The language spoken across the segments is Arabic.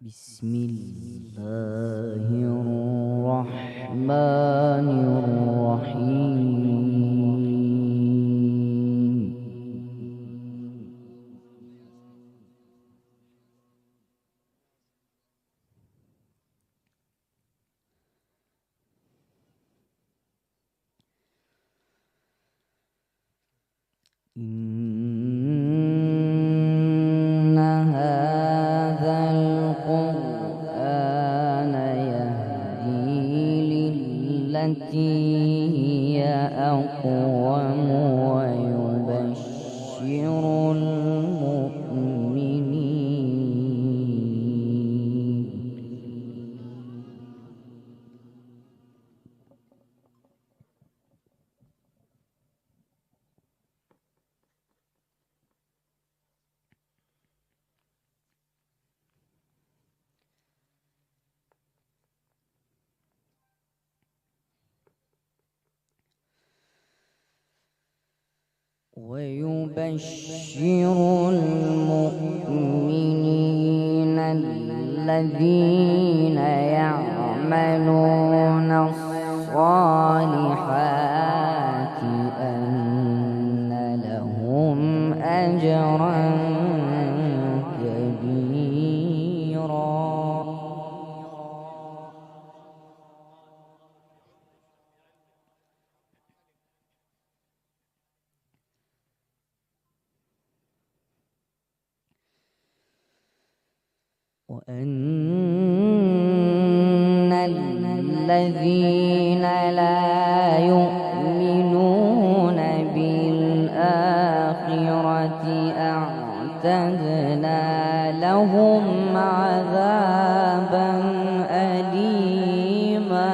بسم الله الرحمن الرحيم. إن هذا القرآن يهدي للتي هي أقوم ويبشر المؤمنين الذين يعملون الصالحات أن لهم أجرا كبيرا. وأن الذين لا يؤمنون بالآخرة أعتدنا لهم عذابا أليما.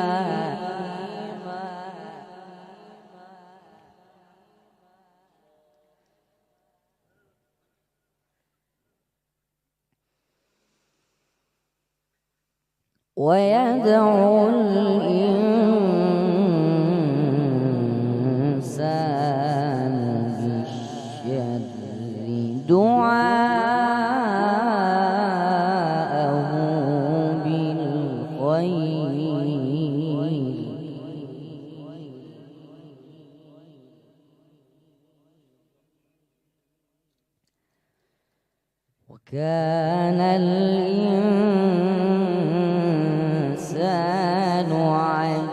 ويدعو الإنسان بالشر دعاءه بالخير. وكان الإنسان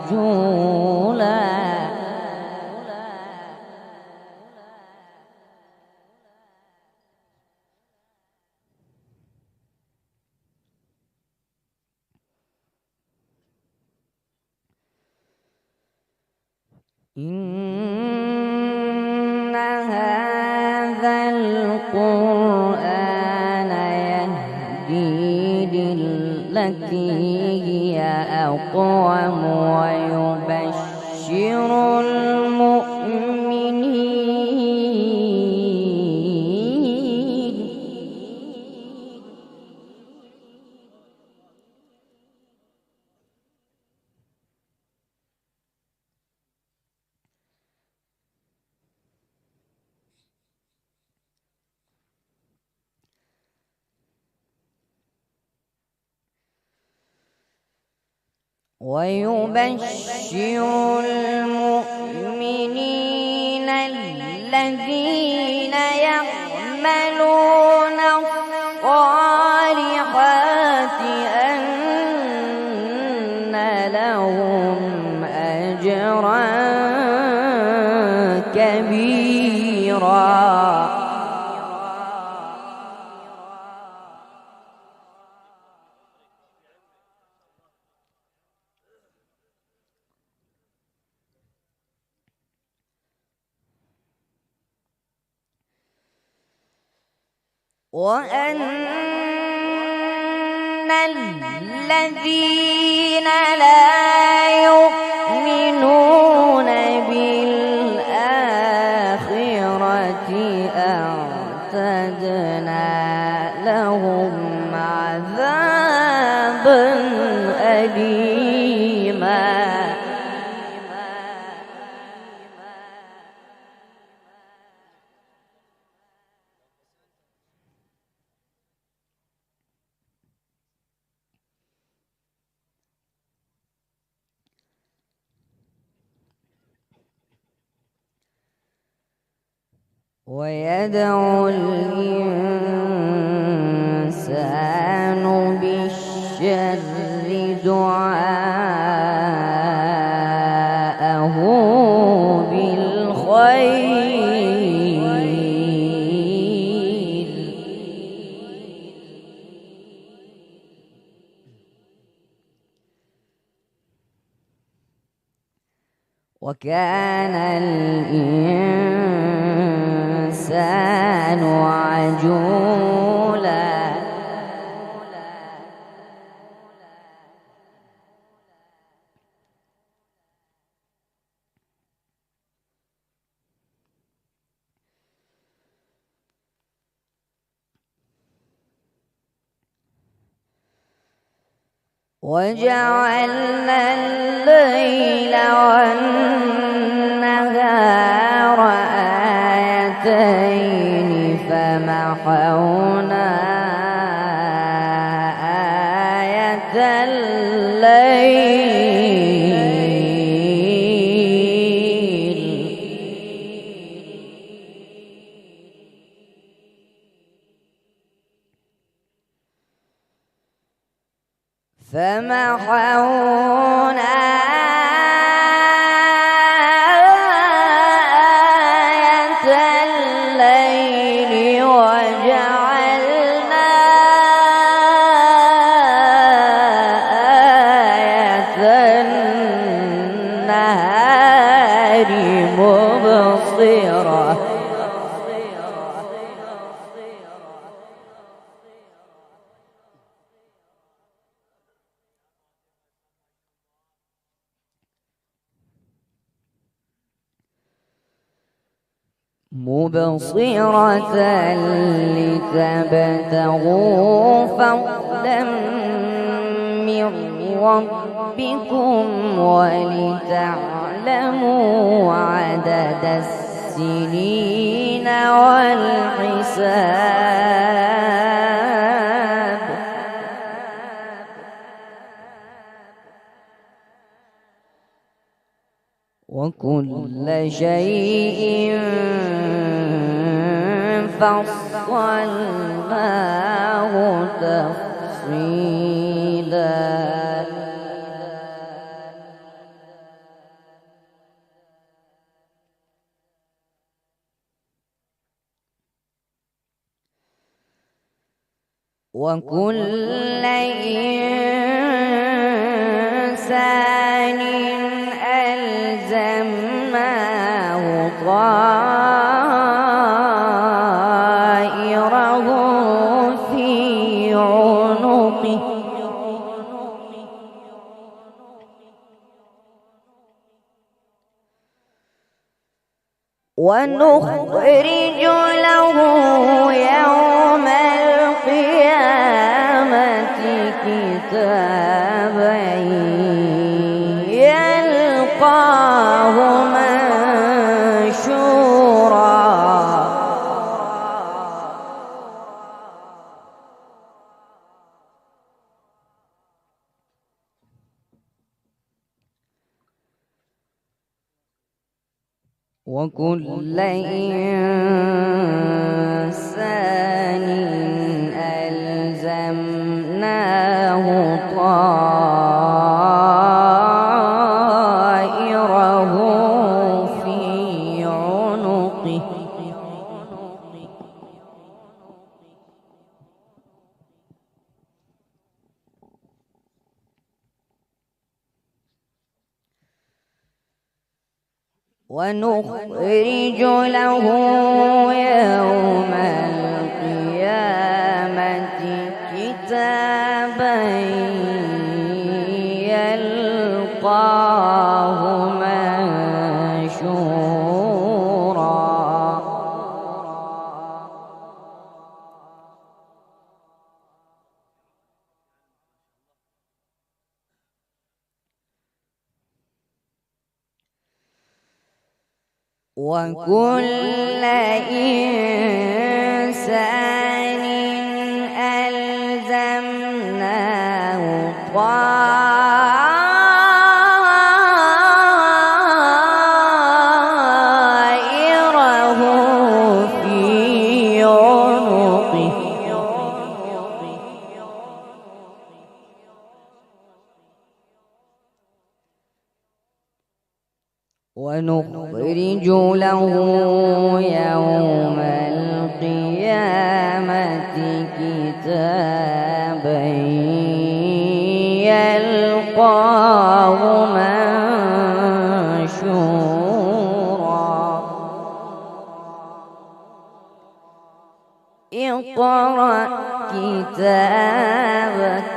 عجولا. إن هذا القرآن يهدي للتي هي أقوم ويبشر المؤمنين الذين يعملون الصالحات أن لهم أجرا كبيرا. وأن الذين لا يؤمنون بالآخرة أعتدنا لهم عذابا أليما. ويدعو الإنسان بالشر دعاءه بالخير. وكان الإنسان عجولا. وجعلنا الليل والنهار آيتين فمحونا آية الليل وجعلنا آية النهار مبصرة. لتبتغوا فضلا من ربكم ولتعلموا عدد السنين والحساب. وكل شيء فصلناه تفصيلا. وكل إنسان ألزمناه طائره في عنقه ونخرج له يوم القيامة كتابا يلقاه منشورا. وكل إنسان ألزمناه طائره في عنقه ونخرج له يوم القيامة كتابا يلقاه منشورا. وكل إنسان ألزمناه طائره ونخرج له يوم القيامة كتابا يلقاه منشورا اقرأ كتابك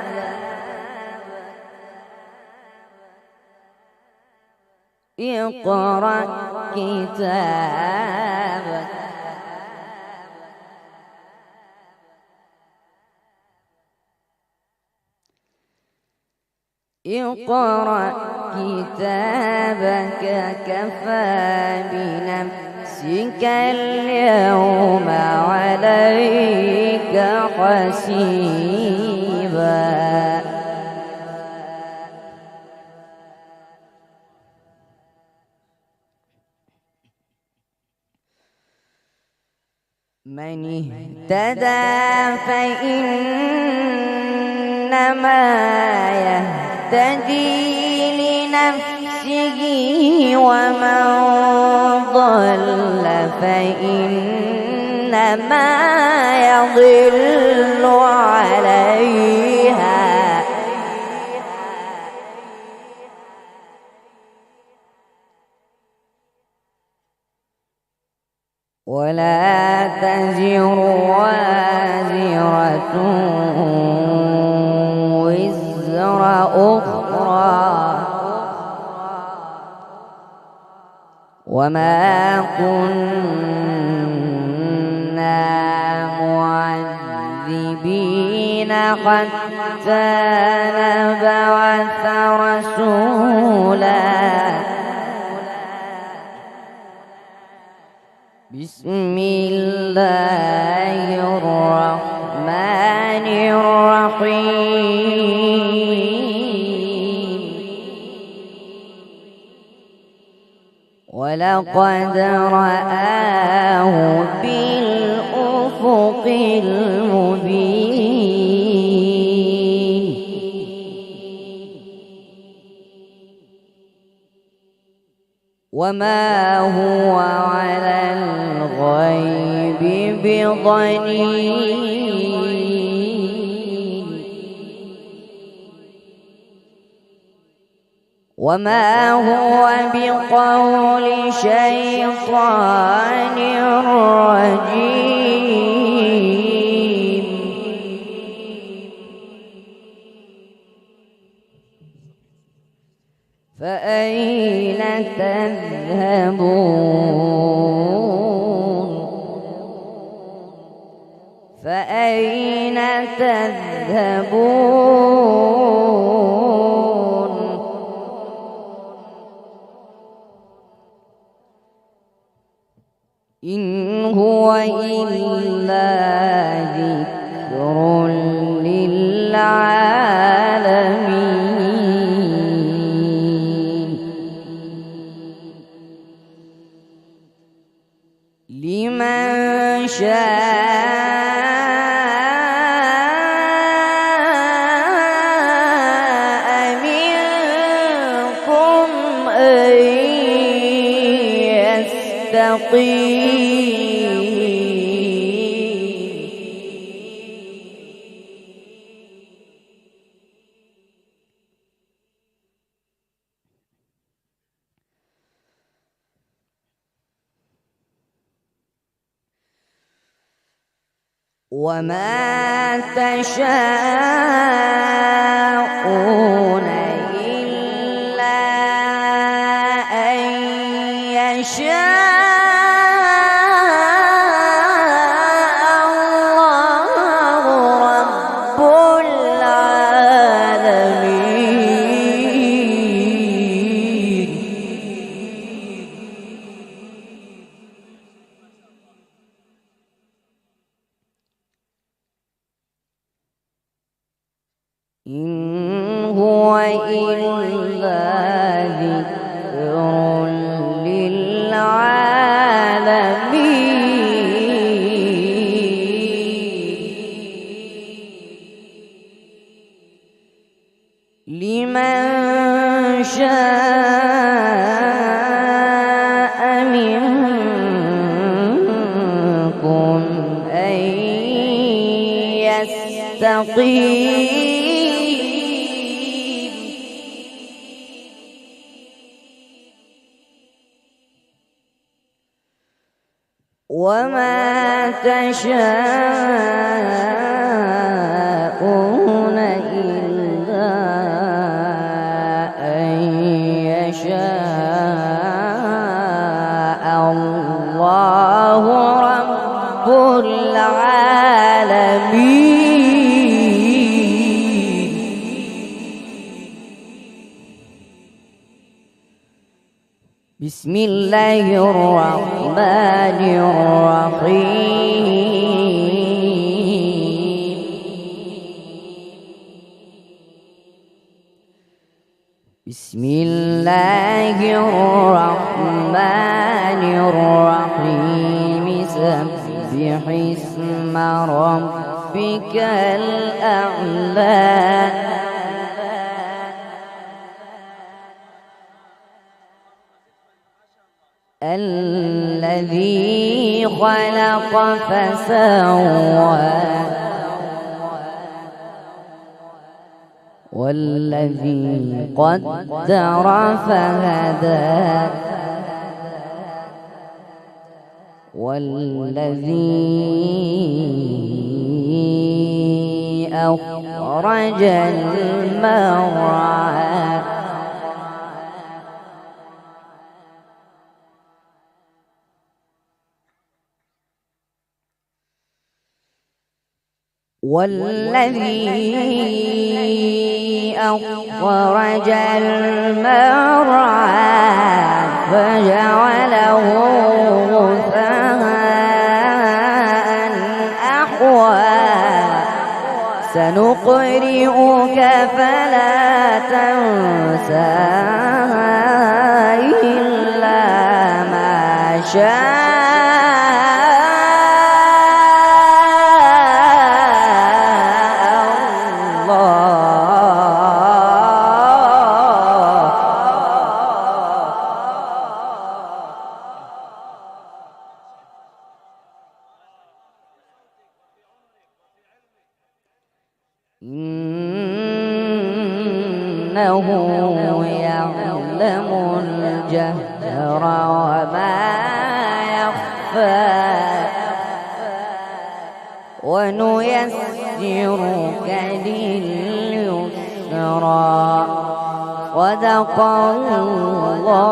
اقرأ كتابك اقرأ كتابك كفى بنفسك اليوم عليك حسيبا من اهتدى فإنما يهتدي لنفسه ومن ضل فإنما يضل عليها ولا تزر وازرة وزر أخرى وما كنا معذبين حتى نبعث رسولا بسم الله الرحمن الرحيم ولقد رآه بالأفق المبين وما هو على الغيب بضنين وما هو بقول شيطان رجيم فأين تذهبون فأين تذهبون إن هو إلا ذكر للعالمين لمن شاء منكم أن يستقيم وما تشاءون إلا أن يشاء الله رب العالمين إن هو إلا ذكر للعالمين لمن شاء يستقيم. وما تشاءون إلا أن يشاء الله رب العالمين. بسم الله الرحمن الرحيم. بسم الله الرحمن الرحيم. سبح اسم ربك الأعلى. الذي خلق فسوى والذي قدر فهدى والذي أخرج المرعى فجعله غثاء أحوى. سنقرئك فلا تنسى إلا ما شاء إنه يعلم الجهر وما يخفى. ونيسرك لليسرى. صدق الله